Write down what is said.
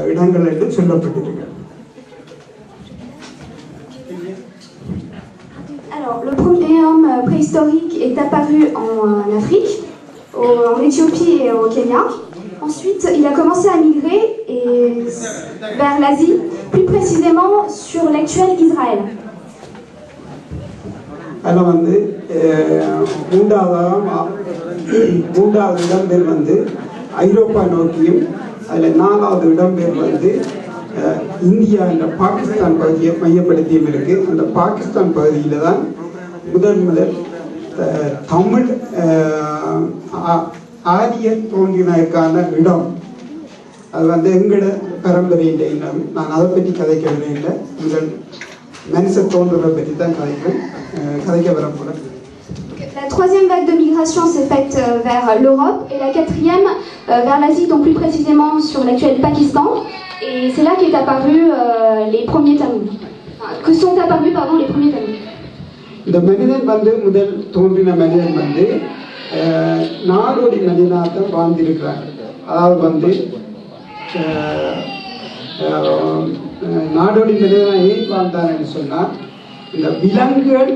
இடங்கள் என்று சொல்லப்பட்டிருக்கிறது. Alors, le premier homme préhistorique est apparu en Afrique, en Éthiopie et au Kenya. Ensuite, il a commencé à migrer vers l'Asie, plus précisément sur l'actuel Israël. அதில் வந்து மூன்றாவது இடம்பெயர் வந்து ஐரோப்பா நோக்கியும், அதில் நாலாவது இடம்பெயர் வந்து இந்தியா என்ற பாகிஸ்தான் பகுதியை மையப்படுத்தியும் இருக்கு. அந்த பாகிஸ்தான் பகுதியில் தான் முதல் தமிழ் ஆரியர் தோன்றினதற்கான இடம். அது வந்து எங்கட பரம்பரையின் இடம். நான் அதை பற்றி கதைக்கவே இல்லை. எங்கள் மனுஷ தோன்றதை பற்றி தான் கதைக்க வரப்போகிறேன். La troisième vague de migration s'est faite vers l'Europe et la quatrième vers l'Asie, donc plus précisément sur l'actuel Pakistan. Et c'est là qu'est apparu les premiers Tamouls. Que sont apparus, pardon, les premiers Tamouls. இந்த மனிதன் வந்து முதல் தோன்றின மனிதன் வந்து நாடோடி மனிதனாக வாழ்ந்திருக்கிறாங்க. அதாவது வந்து நாடோடி மனிதனாக ஏன் வாழ்ந்தாருன்னு சொன்னால், இந்த விலங்குகள்